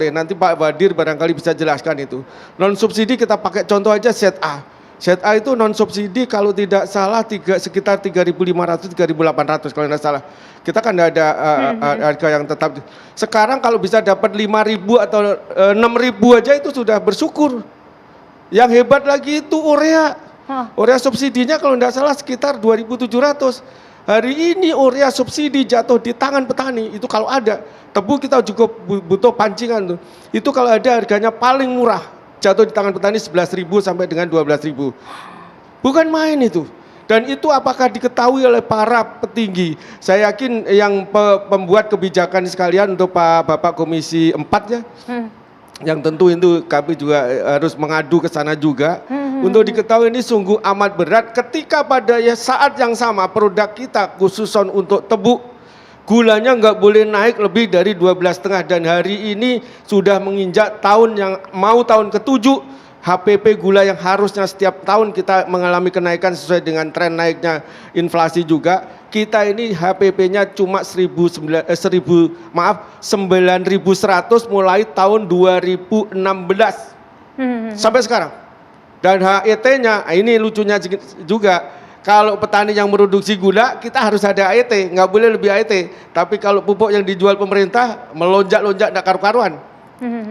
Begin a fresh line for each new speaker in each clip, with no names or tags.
Oke, nanti Pak Badir barangkali bisa jelaskan itu. Non subsidi kita pakai contoh aja set A. Set A itu non subsidi kalau tidak salah sekitar 3.500 3.800 kalau tidak salah. Kita kan ada harga yang tetap. Sekarang kalau bisa dapat 5.000 atau 6.000 aja itu sudah bersyukur. Yang hebat lagi itu urea. Urea subsidinya kalau tidak salah sekitar 2.700. Hari ini urea subsidi jatuh di tangan petani. Itu kalau ada. Tebu kita juga butuh pancingan tuh. Itu kalau ada harganya paling murah. Jatuh di tangan petani 11.000 sampai dengan 12.000. Bukan main itu. Dan itu apakah diketahui oleh para petinggi? Saya yakin yang pembuat kebijakan sekalian untuk Bapak Komisi 4 ya. Yang tentu itu kami juga harus mengadu ke sana juga. Untuk diketahui ini sungguh amat berat ketika pada saat yang sama produk kita khususon untuk tebu gulanya nggak boleh naik lebih dari 12,5 dan hari ini sudah menginjak tahun yang mau tahun ke-7 HPP gula yang harusnya setiap tahun kita mengalami kenaikan sesuai dengan tren naiknya inflasi juga. Kita ini HPP-nya cuma 9.100 mulai tahun 2016 sampai sekarang. Dan HET-nya, ini lucunya juga, kalau petani yang produksi gula kita harus ada HET, nggak boleh lebih HET. Tapi kalau pupuk yang dijual pemerintah melonjak-lonjak nggak karu-karuan.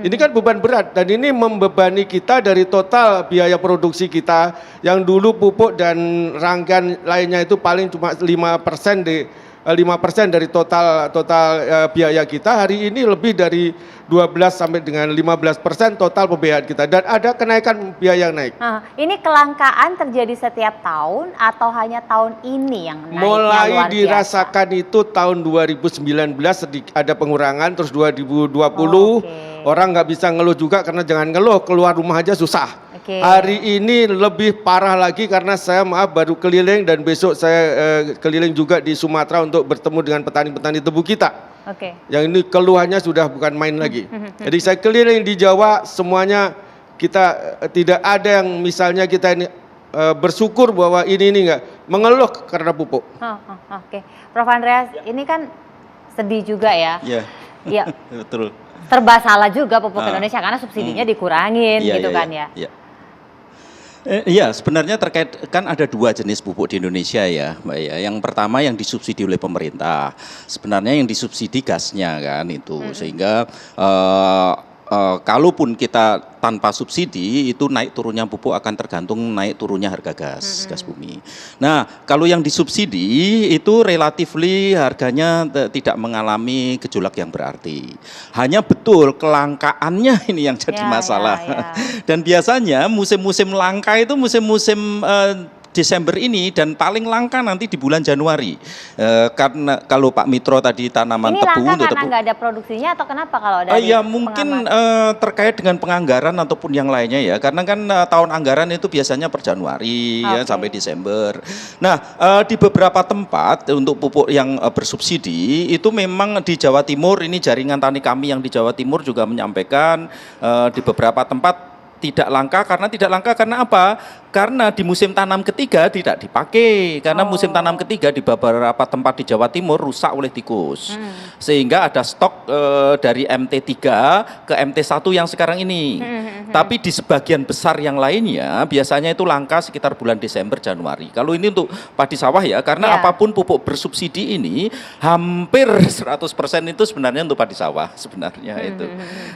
Ini kan beban berat dan ini membebani kita dari total biaya produksi kita yang dulu pupuk dan rangkaian lainnya itu paling cuma 5% dari total biaya kita. Hari ini lebih dari 12 sampai dengan 15% total pembiayaan kita dan ada kenaikan biaya yang naik.
Ini kelangkaan terjadi setiap tahun atau hanya tahun ini yang naiknya
mulai
luar biasa?
Dirasakan itu tahun 2019 ada pengurangan, terus 2020 orang nggak bisa ngeluh juga karena jangan ngeluh, keluar rumah aja susah. Hari ini lebih parah lagi karena saya baru keliling dan besok saya keliling juga di Sumatera untuk bertemu dengan petani-petani tebu kita. Yang ini keluhannya sudah bukan main lagi. Jadi saya keliling di Jawa semuanya kita tidak ada yang misalnya kita ini bersyukur bahwa ini nggak mengeluh karena pupuk.
Prof Andreas, ini kan sedih juga ya.
Iya, betul.
Serba salah juga pupuk Indonesia karena subsidinya dikurangin gitu kan ya.
Iya, sebenarnya terkait kan ada dua jenis pupuk di Indonesia ya, Mbak ya. Yang pertama yang disubsidi oleh pemerintah. Sebenarnya yang disubsidi gasnya kan itu, sehingga kalaupun kita tanpa subsidi itu naik turunnya pupuk akan tergantung naik turunnya harga gas bumi. Nah, kalau yang disubsidi itu relatifly harganya tidak mengalami gejolak yang berarti. Hanya betul kelangkaannya ini yang jadi masalah. Dan biasanya musim-musim langka itu musim-musim Desember ini dan paling langka nanti di bulan Januari. Karena kalau Pak Mitro tadi tanaman
ini
tebu
langka karena nggak ada produksinya atau kenapa kalau ada?
Ya mungkin terkait dengan penganggaran ataupun yang lainnya ya. Karena kan tahun anggaran itu biasanya per Januari ya, sampai Desember. Nah di beberapa tempat untuk pupuk yang bersubsidi itu memang di Jawa Timur, ini jaringan tani kami yang di Jawa Timur juga menyampaikan di beberapa tempat tidak langka karena apa? Karena di musim tanam ketiga tidak dipakai, karena musim tanam ketiga di beberapa tempat di Jawa Timur rusak oleh tikus, sehingga ada stok dari MT3 ke MT1 yang sekarang ini. Tapi di sebagian besar yang lainnya biasanya itu langka sekitar bulan Desember Januari. Kalau ini untuk padi sawah ya, karena apapun pupuk bersubsidi ini hampir 100% itu sebenarnya untuk padi sawah sebenarnya itu.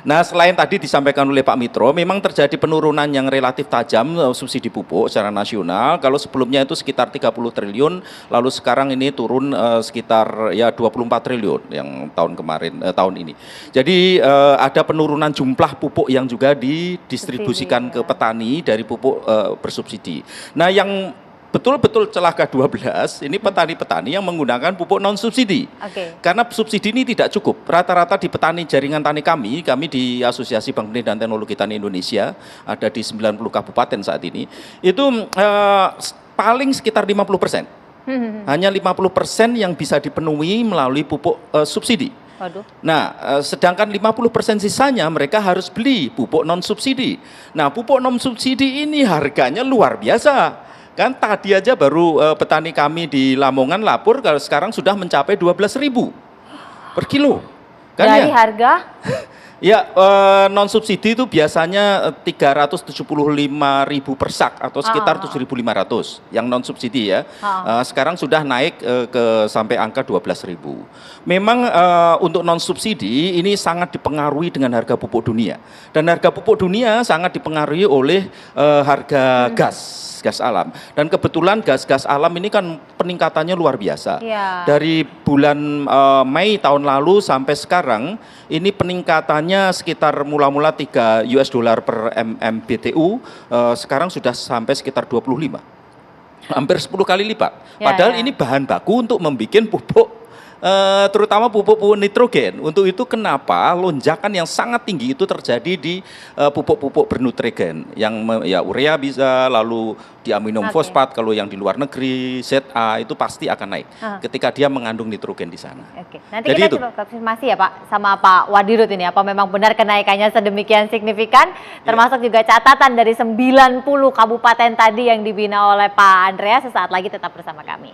Nah selain tadi disampaikan oleh Pak Mitro, memang terjadi penurunan yang relatif tajam subsidi pupuk secara nasional. Kalau sebelumnya itu sekitar 30 triliun, lalu sekarang ini turun sekitar ya 24 triliun yang tahun kemarin, tahun ini. Jadi ada penurunan jumlah pupuk yang juga didistribusikan ke petani dari pupuk bersubsidi. Nah yang betul-betul celaka 12, ini petani-petani yang menggunakan pupuk non subsidi. Karena subsidi ini tidak cukup. Rata-rata di petani jaringan tani kami di Asosiasi Bank Benih dan Teknologi Tani Indonesia, ada di 90 kabupaten saat ini, itu paling sekitar 50%. Hanya 50% yang bisa dipenuhi melalui pupuk subsidi. Nah, sedangkan 50% sisanya mereka harus beli pupuk non subsidi. Nah, pupuk non subsidi ini harganya luar biasa. Kan tadi aja baru petani kami di Lamongan lapor kalau sekarang sudah mencapai 12.000 per kilo. Kan
dari
ya?
harga?
Ya, non subsidi itu biasanya 375.000 per sak atau sekitar 7.500 yang non subsidi ya. Sekarang sudah naik sampai angka 12.000. Memang untuk non subsidi ini sangat dipengaruhi dengan harga pupuk dunia. Dan harga pupuk dunia sangat dipengaruhi oleh harga gas alam. Dan kebetulan gas alam ini kan peningkatannya luar biasa.
Iya.
Dari bulan Mei tahun lalu sampai sekarang ini peningkatannya sekitar mula-mula 3 US dollar per MMBTU, sekarang sudah sampai sekitar 25. Hampir 10 kali lipat. Padahal ini bahan baku untuk membuat pupuk, terutama pupuk nitrogen. Untuk itu kenapa lonjakan yang sangat tinggi itu terjadi di pupuk-pupuk bernutrien yang ya urea bisa, lalu diaminum fosfat kalau yang di luar negeri, ZA itu pasti akan naik ketika dia mengandung nitrogen di sana.
Nanti jadi kita coba konfirmasi ya Pak sama Pak Wadirut ini, apa memang benar kenaikannya sedemikian signifikan, termasuk juga catatan dari 90 kabupaten tadi yang dibina oleh Pak Andreas. Sesaat lagi tetap bersama kami.